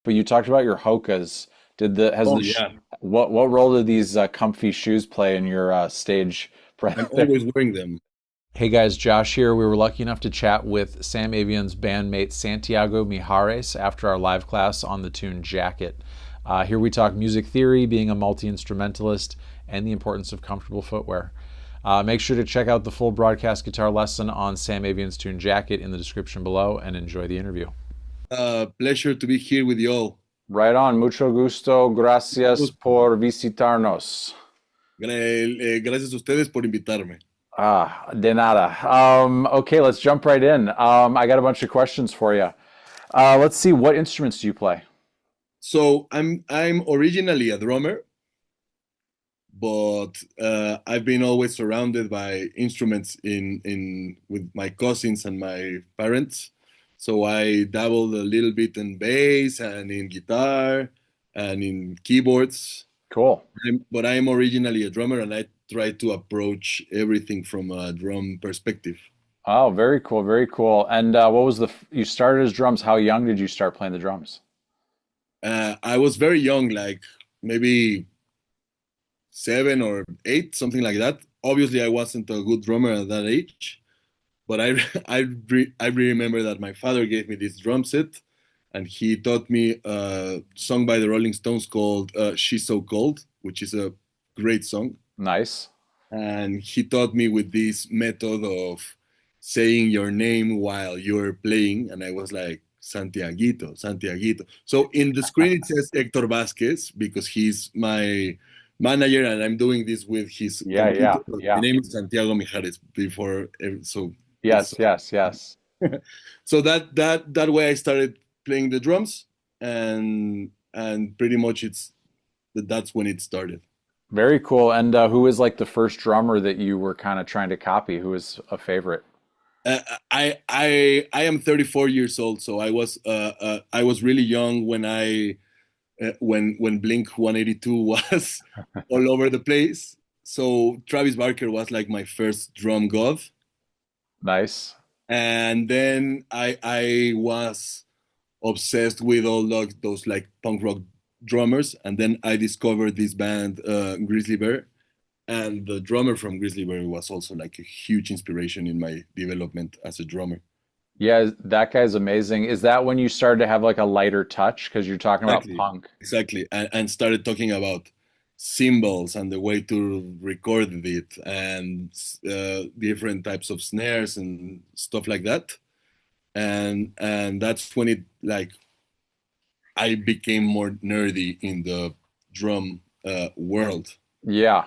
But you talked about your Hokas. Did the has Oh the sh yeah, what role did these comfy shoes play in your stage I'm prep there? always wearing them. Hey guys, Josh here. We were lucky enough to chat with Sam Evian's bandmate Santiago Mijares after our live class on the tune Jacket. Here we talk music theory, being a multi instrumentalist, and the importance of comfortable footwear. Make sure to check out the full broadcast guitar lesson on Sam Evian's tune Jacket in the description below and enjoy the interview. Pleasure to be here with you all. Right on. Mucho gusto. Gracias Pues, por visitarnos. gracias a ustedes por invitarme. De nada. Okay, let's jump right in. I got a bunch of questions for you. Let's see, what instruments do you play? So I'm originally a drummer, but I've been always surrounded by instruments in with my cousins and my parents. So I dabbled a little bit in bass and in guitar and in keyboards. Cool. But I'm originally a drummer, and I try to approach everything from a drum perspective. Oh, very cool, very cool. And what was you started as drums? How young did you start playing the drums? I was very young, like maybe 7 or 8, something like that. Obviously, I wasn't a good drummer at that age, but I remember that my father gave me this drum set, and he taught me a song by the Rolling Stones called "She's So Cold," which is a great song. Nice. And he taught me with this method of saying your name while you're playing, and I was like, Santiaguito, Santiaguito. So in the screen it says Hector Vasquez because he's my manager, and I'm doing this with his Yeah, computer. yeah, But my yeah. name is Santiago Mijares before, so it's Yes, yes, yes. so that way I started playing the drums, and pretty much that's when it started. Very cool. And who was like the first drummer that you were kind of trying to copy? Who was a favorite? Uh, I am 34 years old, so I was really young when when Blink 182 was all over the place. So Travis Barker was like my first drum god, Nice. and then I was obsessed with all those like punk rock drummers, and then I discovered this band Grizzly Bear, and the drummer from Grizzly Bear was also like a huge inspiration in my development as a drummer. Yeah, that guy's amazing. Is that when you started to have like a lighter touch? Because you're talking about Exactly, punk. exactly, and started talking about cymbals and the way to record it, and different types of snares and stuff like that. And that's when it like I became more nerdy in the drum world. Yeah.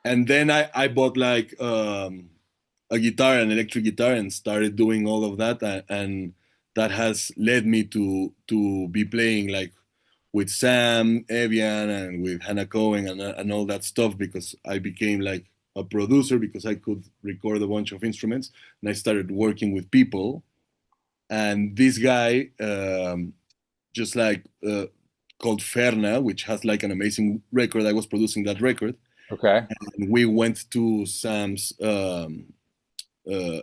And then I bought like a guitar, an electric guitar, and started doing all of that, and that has led me to be playing like with Sam Evian and with Hannah Cohen and all that stuff, because I became like a producer because I could record a bunch of instruments, and I started working with people. And this guy, just like called Ferna, which has like an amazing record. I was producing that record, Okay. and we went to Sam's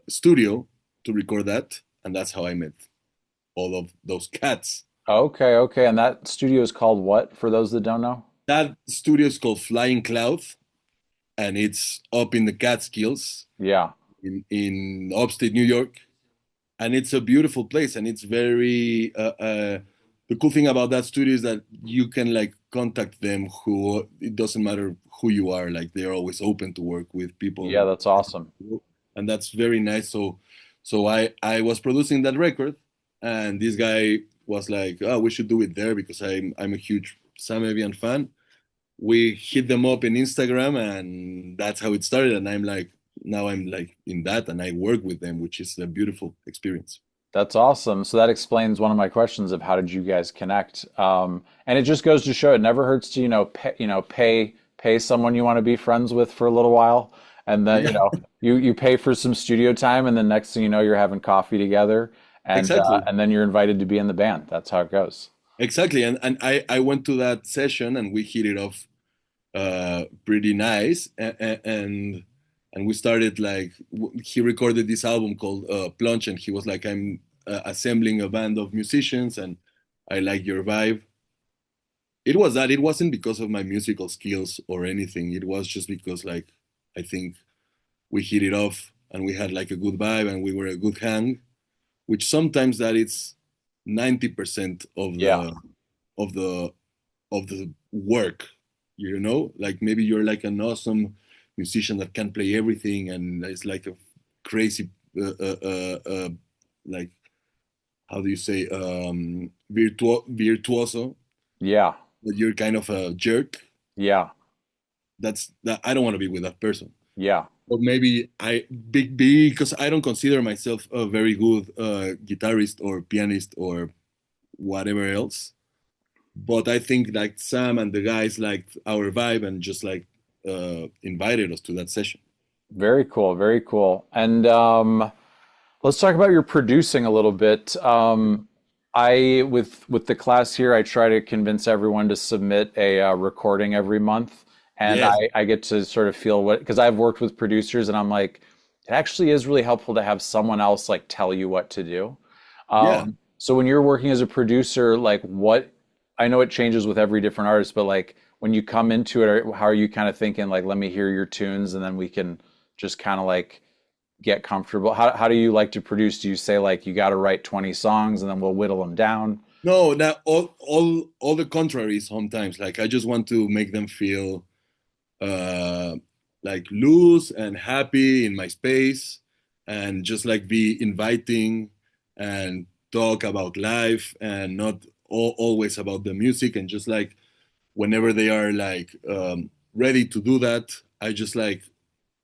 studio to record that, and that's how I met all of those cats. Okay, okay. And that studio is called what, for those that don't know? That studio is called Flying Cloud, and it's up in the Catskills Yeah. in upstate New York, and it's a beautiful place, and it's very the cool thing about that studio is that you can like contact them, who it doesn't matter who you are, like they're always open to work with Yeah, people, that's awesome. and that's very nice. So I was producing that record, and this guy was like, oh, we should do it there because I'm a huge Sam Evian fan. We hit them up in Instagram, and that's how it started. And I'm like, now I'm like in that, and I work with them, which is a beautiful experience. That's awesome. So that explains one of my questions of how did you guys connect? And it just goes to show it never hurts to, pay someone you want to be friends with for a little while. And then, Yeah, you pay for some studio time and then next thing you know, you're having coffee together exactly. and then you're invited to be in the band. That's how it goes. Exactly. And I went to that session, and we hit it off pretty nice. And we started like, he recorded this album called Plunge, and he was like, I'm assembling a band of musicians, and I like your vibe. It was that. It wasn't because of my musical skills or anything. It was just because like I think we hit it off and we had like a good vibe and we were a good hang, which sometimes that it's 90% Yeah. of the of the work, you know? Like maybe you're like an awesome musician that can play everything and it's like a crazy like how do you say virtuoso, Yeah. but you're kind of a jerk. Yeah. That's that I don't want to be with that person. Yeah. Or maybe because I don't consider myself a very good guitarist or pianist or whatever else. But I think like Sam and the guys liked our vibe and just like invited us to that session. Very cool. Very cool. And let's talk about your producing a little bit. I with the class here, I try to convince everyone to submit a recording every month, and Yes. I get to sort of feel what because I've worked with producers, and I'm like, it actually is really helpful to have someone else like tell you what to do. Yeah. So when you're working as a producer, like what I know it changes with every different artist, but like when you come into it, how are you kind of thinking like, let me hear your tunes, and then we can just kind of like get comfortable? How do you like to produce? Do you say like you got to write 20 songs and then we'll whittle them down? No, that all the contrary sometimes. Like I just want to make them feel uh like loose and happy in my space and just like be inviting and talk about life and not always about the music and just like whenever they are like ready to do that, I just like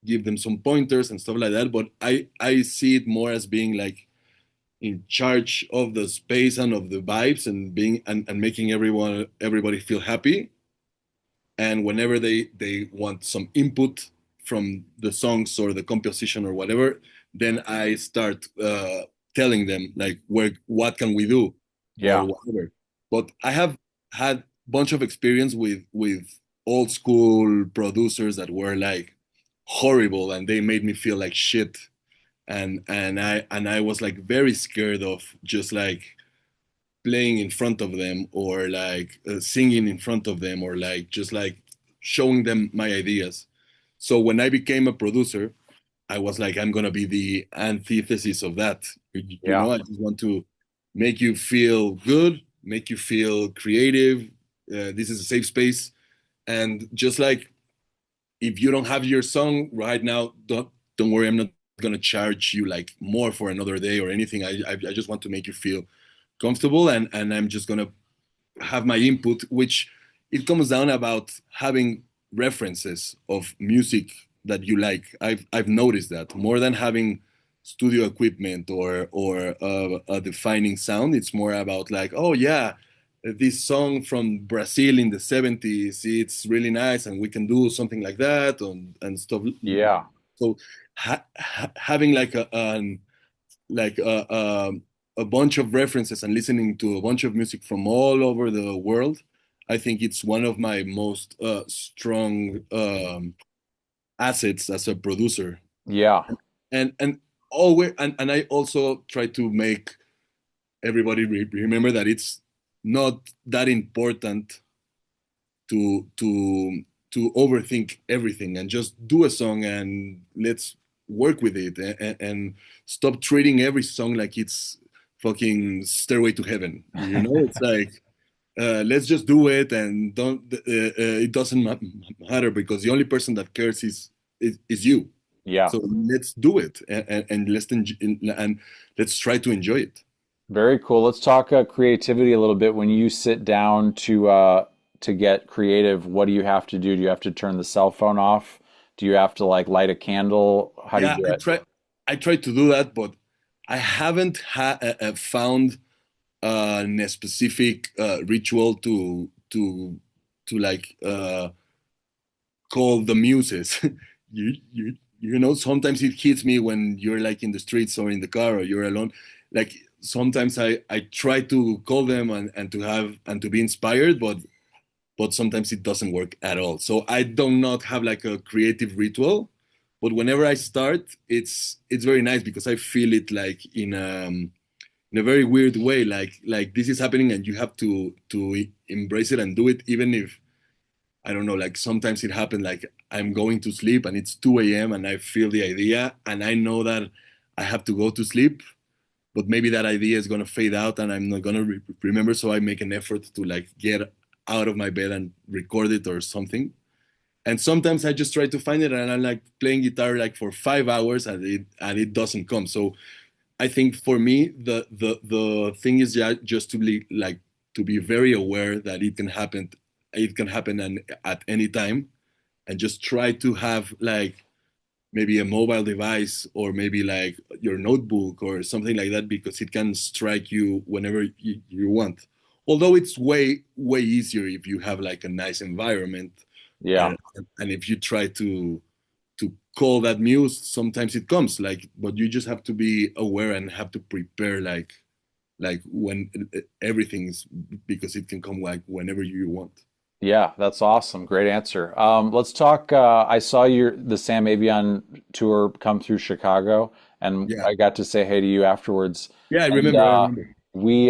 give them some pointers and stuff like that. But I see it more as being like in charge of the space and of the vibes and being and making everybody feel happy. And whenever they want some input from the songs or the composition or whatever, then I start telling them like where what can we do or Yeah. whatever. But I have had bunch of experience with old school producers that were like horrible and they made me feel like shit and I was like very scared of just like playing in front of them or like singing in front of them or like just like showing them my ideas. So when I became a producer, I was like, I'm gonna be the antithesis of that. You Yeah. know, I just want to make you feel good, make you feel creative. This is a safe space, and just like if you don't have your song right now, don't worry. I'm not gonna charge you like more for another day or anything. I just want to make you feel comfortable, and I'm just gonna have my input, which it comes down about having references of music that you like. I've noticed that more than having studio equipment or a defining sound. It's more about like, oh yeah, this song from Brazil in the 70s, it's really nice, and we can do something like that and stuff. Yeah. So having like like a bunch of references and listening to a bunch of music from all over the world, I think it's one of my most strong assets as a producer. Yeah. And always and I also try to make everybody remember that it's not that important to overthink everything and just do a song and let's work with it and stop treating every song like it's fucking Stairway to Heaven. You know, it's like let's just do it and don't. It doesn't matter because the only person that cares is you. Yeah. So let's do it and and let's try to enjoy it. Very cool. Let's talk creativity a little bit. When you sit down to get creative, what do you have to do? Do you have to turn the cell phone off? Do you have to like light a candle? How do you Yeah, do it? I try to do that, but I haven't found a specific ritual to like call the muses. You know, sometimes it hits me when you're like in the streets or in the car or you're alone. Like sometimes I try to call them and to have and to be inspired, but sometimes it doesn't work at all. So I do not have like a creative ritual, but whenever I start, it's very nice because I feel it like in a very weird way, like this is happening and you have to embrace it and do it, even if I don't know, like sometimes it happens like I'm going to sleep and it's 2 a.m. and I feel the idea and I know that I have to go to sleep, but maybe that idea is gonna fade out and I'm not gonna remember. So I make an effort to like get out of my bed and record it or something. And sometimes I just try to find it and I'm like playing guitar like for 5 hours and it doesn't come. So I think for me the thing is just to be like to be very aware that it can happen. It can happen at any time, and just try to have like maybe a mobile device or maybe like your notebook or something like that because it can strike you whenever you want. Although it's way easier if you have like a nice environment Yeah. and and if you try to call that muse, sometimes it comes like, but you just have to be aware and have to prepare like when everything's because it can come like whenever you want. Yeah, that's awesome. Great answer. Let's talk. I saw the Sam Evian tour come through Chicago, and Yeah, I got to say hey to you afterwards. yeah, I And remember. I remember. we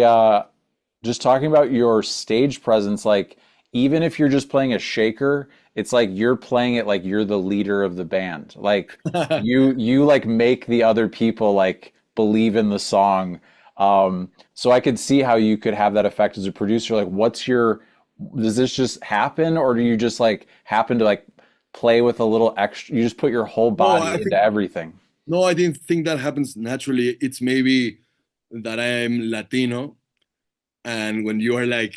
just talking about your stage presence, like even if you're just playing a shaker, it's like you're playing it like you're the leader of the band. Like you like make the other people like believe in the song. So I could see how you could have that effect as a producer. Like, does this just happen, or do you just like happen to like play with a little extra? You just put your whole No, body I into think everything. no, I didn't think that happens naturally. It's maybe that I'm Latino, and when you are like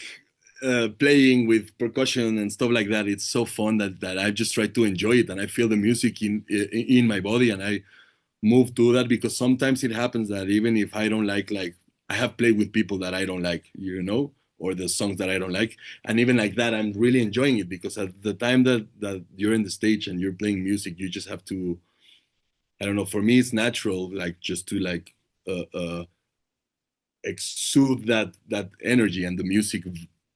playing with percussion and stuff like that, it's so fun that I just try to enjoy it, and I feel the music in my body, and I move to that because sometimes it happens that even if I don't like I have played with people that I don't like, or the songs that I don't like, and even like that, I'm really enjoying it because at the time that you're in the stage and you're playing music, you just have to, I don't know, for me it's natural like just to like exude that energy and the music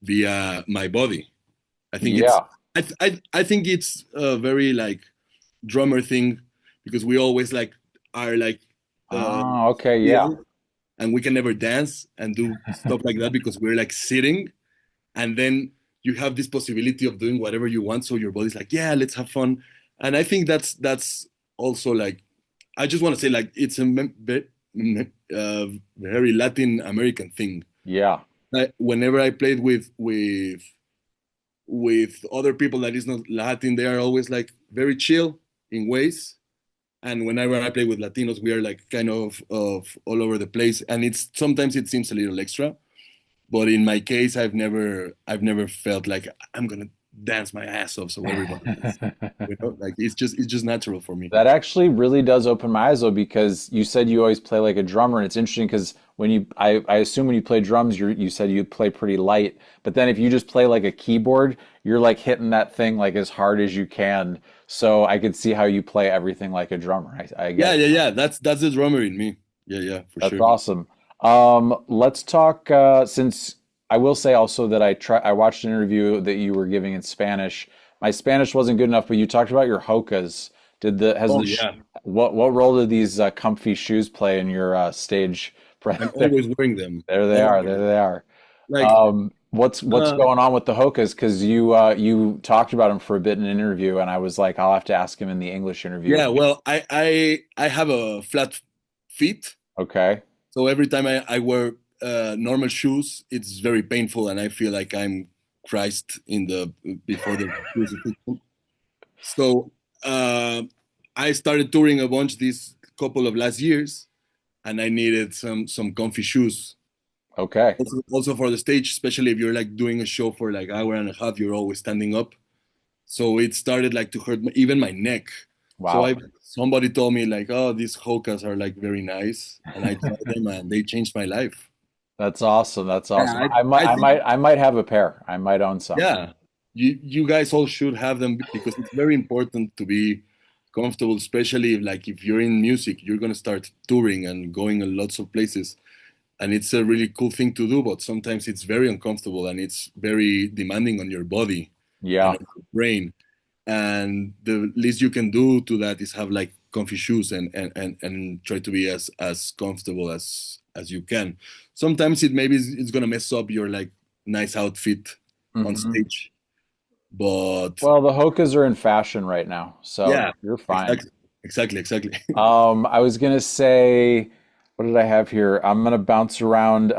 via my body. I think it's Yeah. I think it's a very like drummer thing because we always like are like uh Oh, okay. Yeah. still and we can never dance and do stuff like that because we're like sitting, and then you have this possibility of doing whatever you want, so your body's like, yeah, let's have fun. And I think that's also like, I just want to say like it's a very Latin American thing. Yeah. Whenever I played with other people that is not Latin, they are always like very chill in ways. And whenever I play with Latinos, we are like kind of all over the place, and it's sometimes it seems a little extra. But in my case, I've never felt like I'm gonna dance my ass off so everybody else. Like it's just natural for me. That actually really does open my eyes though, because you said you always play like a drummer, and it's interesting because I assume when you play drums, you said you play pretty light, but then if you just play like a keyboard, you're like hitting that thing like as hard as you can. So I could see how you play everything like a drummer. I get Yeah, it. yeah, yeah. That's the drummer in me. Yeah, yeah, for That's sure. awesome. Let's talk since I will say also that I watched an interview that you were giving in Spanish. My Spanish wasn't good enough, but you talked about your hokas. Did the has Oh the sh yeah, what role did these comfy shoes play in your stage I'm there? always wearing them. There they are. There Always. they are. Like, What's uh, going on with the hokas? Because you talked about them for a bit in an interview, and I was like, I'll have to ask him in the English interview. yeah. Well, I have a flat feet, Okay. so every time I wear normal shoes, it's very painful, and I feel like I'm Christ in the before the crucifixion. So uh, I started touring a bunch this couple of last years, and I needed some comfy shoes. Okay. Also for the stage, especially if you're like doing a show for like hour and a half, you're always standing up. So it started like to hurt even my neck. So Wow. I somebody told me like, oh, these hokas are like very nice, and I tried them and they changed my life. That's awesome. That's Yeah, awesome. I think I might have a pair. I might own some. yeah, you guys all should have them because it's very important to be comfortable, especially if you're in music, you're gonna start touring and going in lots of places, and it's a really cool thing to do. But sometimes it's very uncomfortable and it's very demanding on your body and Yeah. on your brain. And the least you can do to that is have like comfy shoes and try to be as comfortable as you can. Sometimes it maybe it's gonna mess up your like nice outfit on Hmm. stage, but Well, the hokas are in fashion right now, so yeah, you're fine. exactly, exactly. I was gonna say, what did I have here? I'm gonna bounce around.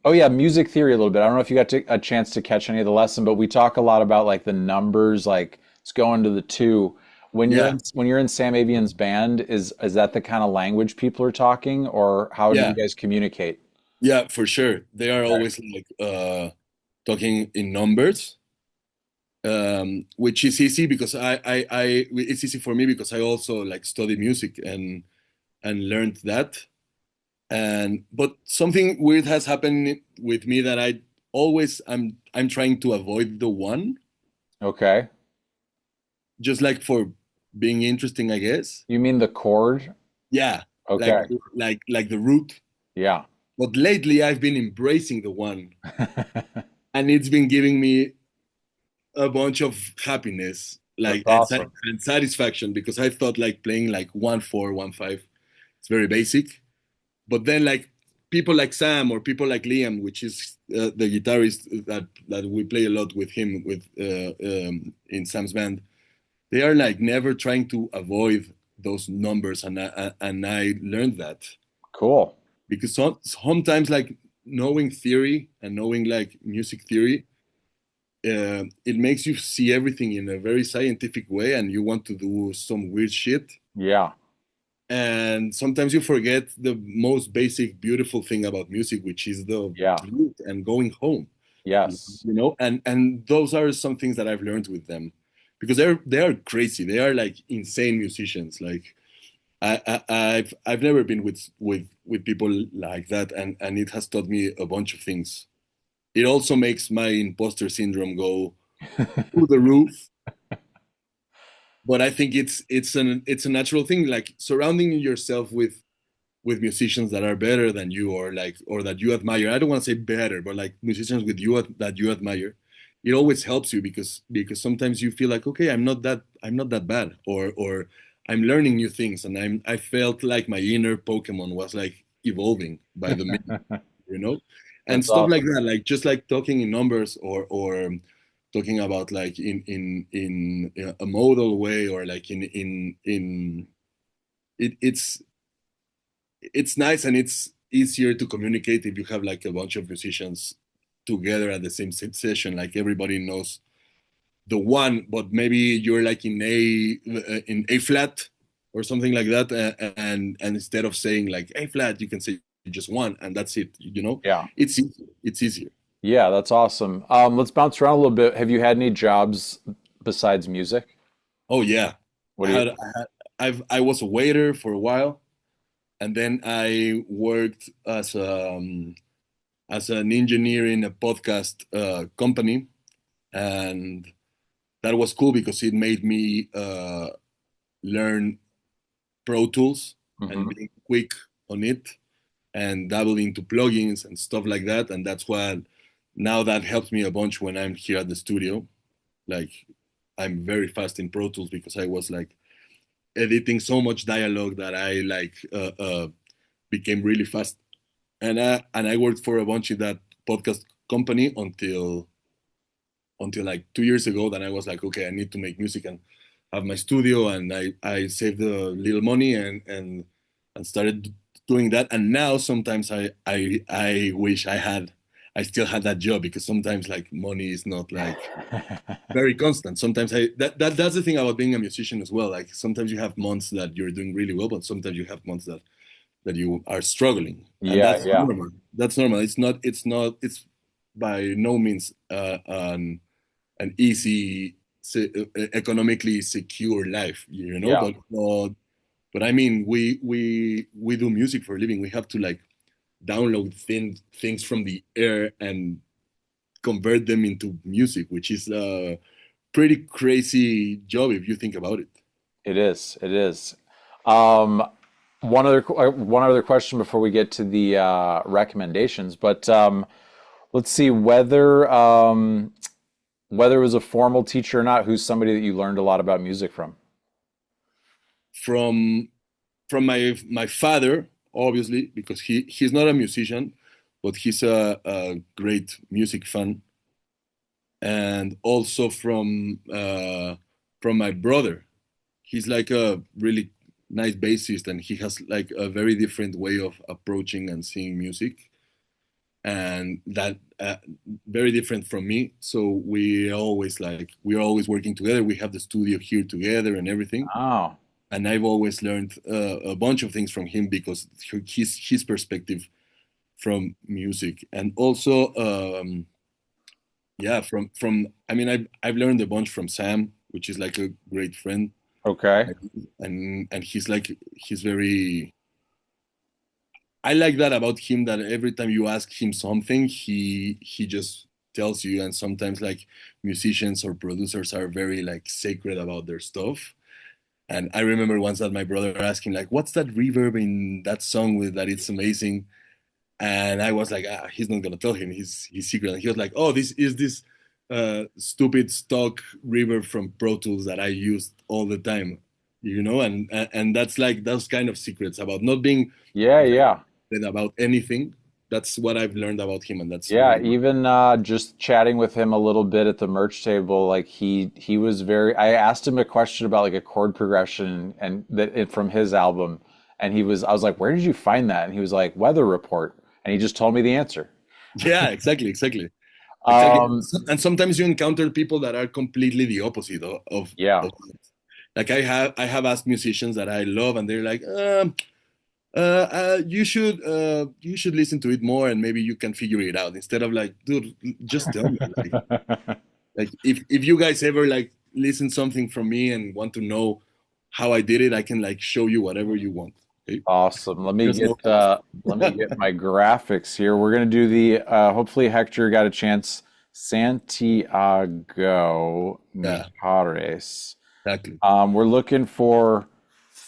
Oh yeah, music theory a little bit. I don't know if you got a chance to catch any of the lesson, but we talk a lot about like the numbers, like let's go into the two. Yeah, When you're in Sam Avian's band, is that the kind of language people are talking, or how do you yeah, guys communicate? yeah, for sure. They are Okay. always like talking in numbers, which is easy because it's easy for me because I also like study music and learned that. And but something weird has happened with me that I'm trying to avoid the one, Okay. just like for being interesting, I guess. You mean the chord? Yeah, like Okay. like the root. Yeah. But lately I've been embracing the one, and it's been giving me a bunch of happiness, That's like awesome. and satisfaction because I thought like playing like 1/4, 1/5, it's very basic. But then like people like Sam or people like Liam, which is the guitarist that we play a lot with him with in Sam's band, they are like never trying to avoid those numbers, and I learned that Cool. because sometimes like knowing theory and knowing like music theory, it makes you see everything in a very scientific way, and you want to do some weird shit. Yeah. And sometimes you forget the most basic, beautiful thing about music, which is the Yeah. root and going home. Yes. You know, and those are some things that I've learned with them, because they are crazy. They are like insane musicians. Like I've never been with people like that, and it has taught me a bunch of things. It also makes my imposter syndrome go through the roof, but I think it's a natural thing, like surrounding yourself with musicians that are better than you, or like or that you admire. I don't want to say better, but like musicians with you that you admire. It always helps you because sometimes you feel like, okay, I'm not that bad, or I'm learning new things, and I felt like my inner Pokemon was like evolving by the minute, you know, and That's stuff like awesome. that, like just like talking in numbers, or talking about like in a modal way, or like in it's nice, and it's easier to communicate if you have like a bunch of musicians together at the same session. Like everybody knows the one, but maybe you're like in A flat or something like that, and instead of saying like A flat, you can say just one, and that's it. You know, Yeah. it's easier. It's easier. Yeah, that's awesome. Let's bounce around a little bit. Have you had any jobs besides music? Oh yeah, What do you? I was a waiter for a while, and then I worked as an engineer in a podcast company, and that was cool because it made me learn Pro Tools and Hmm. being quick on it, and dabble into plugins and stuff like that. And that's what now that helps me a bunch when I'm here at the studio. Like I'm very fast in Pro Tools because I was like editing so much dialogue that I like became really fast. And I worked for a bunch in that podcast company until like 2 years ago. Then I was like, okay, I need to make music and have my studio, and I saved a little money and started doing that. And now sometimes I wish I still had that job, because sometimes like money is not like very constant. Sometimes that's the thing about being a musician as well. Like sometimes you have months that you're doing really well, but sometimes you have months that you are struggling, and Yeah, that's yeah, normal. That's normal. It's by no means an easy, economically secure life, you know. yeah. But I mean, we do music for a living. We have to like download things from the air and convert them into music, which is a pretty crazy job if you think about it. It is. It is. Um, one other question before we get to the recommendations, but let's see whether it was a formal teacher or not. Who's somebody that you learned a lot about music from? From my father, obviously, because he's not a musician, but he's a great music fan, and also from my brother. He's like a really nice bassist, and he has like a very different way of approaching and seeing music, and that very different from me. So we're always working together. We have the studio here together and everything, Oh, and I've always learned a bunch of things from him because his perspective from music, and also yeah, from I mean I've learned a bunch from Sam, which is like a great friend, okay. and he's very. I like that about him, that every time you ask him something, he just tells you. And sometimes like musicians or producers are very like sacred about their stuff. And I remember once that my brother asked him like, "What's that reverb in that song with that? It's amazing." And I was like, he's not gonna tell him. He's secret. And he was like, "Oh, this is this stupid stock reverb from Pro Tools that I used all the time." And that's like those kind of secrets about not being Yeah, yeah. about anything. That's what I've learned about him, and that's Yeah, really good. even just chatting with him a little bit at the merch table, like he was very. I asked him a question about like a chord progression and from his album, and I was like, "Where did you find that?" And he was like, "Weather Report," and he just told me the answer. Yeah, exactly. Um, And sometimes you encounter people that are completely the opposite yeah, of like I have asked musicians that I love, and they're like, you should listen to it more, and maybe you can figure it out, instead of like, dude, just tell me. Like if you guys ever like listen something from me and want to know how I did it, I can like show you whatever you want. Okay, awesome. there's no cost. Let me get my graphics here. We're gonna do the hopefully Hector got a chance. Santiago Yeah, Mijares. exactly. We're looking for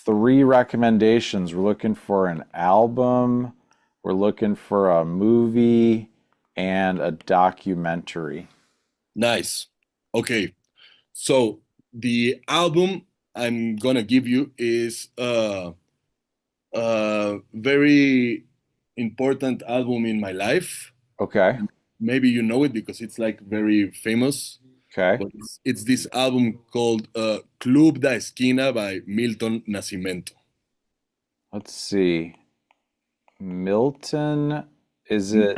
three recommendations. We're looking for an album, we're looking for a movie, and a documentary. Nice. Okay, so the album I'm gonna give you is a very important album in my life. Okay. Maybe you know it because it's like very famous. Okay. But it's this album called Club da Esquina by Milton Nascimento. Let's see. Milton, is it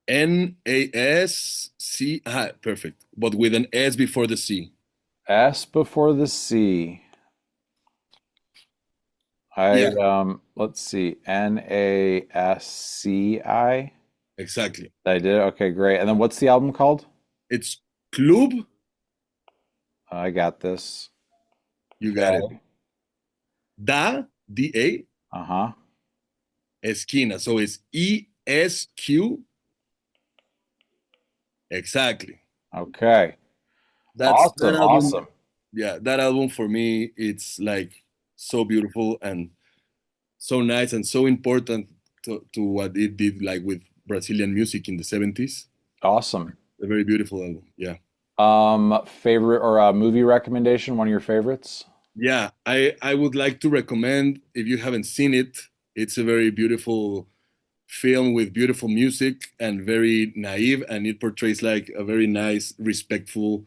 Nasc. Perfect. But with an S before the C. S before the C? I Yeah, let's see. Nasci. exactly. I did. Okay, great. And then what's the album called? It's Club. I got this. You got it. Okay. Da, Uh-huh. Esquina. So it's ESQ. Exactly. Okay. That's that Awesome. album. Awesome. Yeah, that album for me, it's like so beautiful and so nice and so important to what it did like with Brazilian music in the 70s. Awesome. A very beautiful album. Yeah. Favorite or movie recommendation, one of your favorites? Yeah, I would like to recommend, if you haven't seen it, it's a very beautiful film with beautiful music and very naive, and it portrays like a very nice, respectful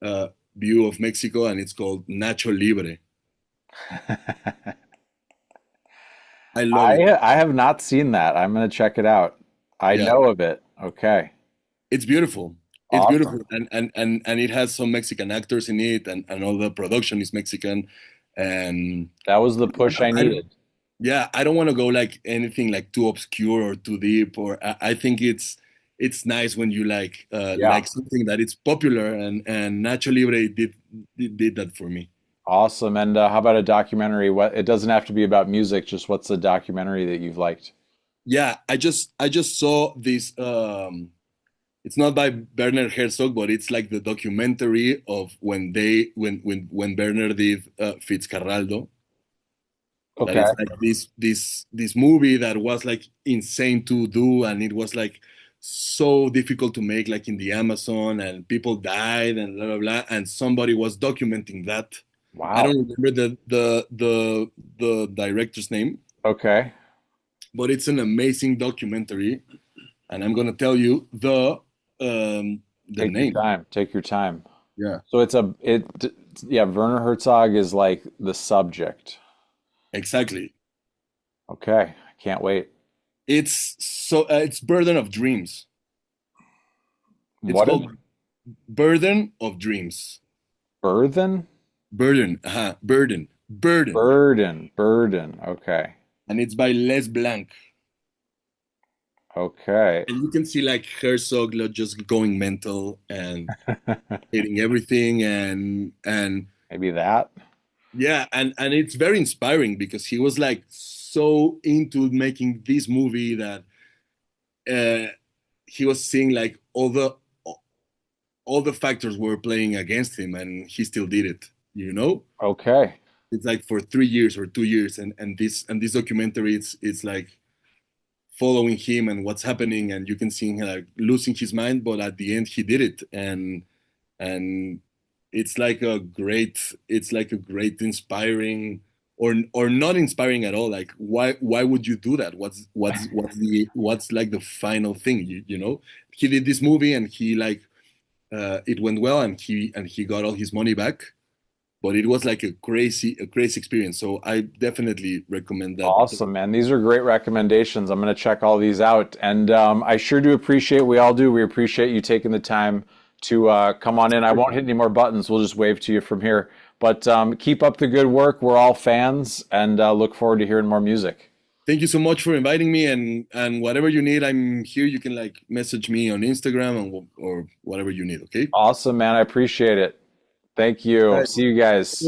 uh, view of Mexico, and it's called Nacho Libre. I love it. I have not seen that. I'm gonna check it out. I Yeah, know of it. Okay. it's beautiful. It's Awesome. beautiful, and it has some Mexican actors in it, and all the production is Mexican, and That was the push I I needed. yeah, I don't want to go like anything like too obscure or too deep, or I think it's nice when you Yeah. like something that it's popular, and Nacho Libre did that for me. Awesome. And how about a documentary? What it doesn't have to be about music, just what's a documentary that you've liked? Yeah, I just saw this. It's not by Werner Herzog, but it's like the documentary of when Werner did Fitzcarraldo. That Okay. it's like this movie that was like insane to do, and it was like so difficult to make, like in the Amazon, and people died and blah blah blah, and somebody was documenting that. I Wow. don't remember the director's name, Okay. but it's an amazing documentary, and I'm gonna tell you the Take your name. time. Take your time. Yeah, So yeah, Werner Herzog is like the subject. exactly. Okay, I can't wait. It's Burden of Dreams. It's What is called Burden of Dreams. burden? Burden, Burden. Okay. and it's by Les Blanc. Okay. And you can see like Herzog just going mental and hitting everything, and Maybe that. yeah, and it's very inspiring because he was like so into making this movie that uh, he was seeing like all the factors were playing against him, and he still did it. You know, Okay. it's like for 3 years or 2 years, and this documentary, it's like following him and what's happening, and you can see him like losing his mind, but at the end he did it, and it's like a great inspiring, or not inspiring at all. Like why would you do that? What's like the final thing? You know, he did this movie and he like it went well, and he got all his money back, but it was like a crazy experience. So I definitely recommend that. Awesome, man. These are great recommendations. I'm going to check all these out. And I sure do appreciate, we all do, we appreciate you taking the time to come on in. I won't hit any more buttons. We'll just wave to you from here. But keep up the good work. We're all fans and look forward to hearing more music. Thank you so much for inviting me, and whatever you need, I'm here. You can like message me on Instagram or whatever you need. Okay. Awesome, man. I appreciate it. Thank All you. right. See you guys.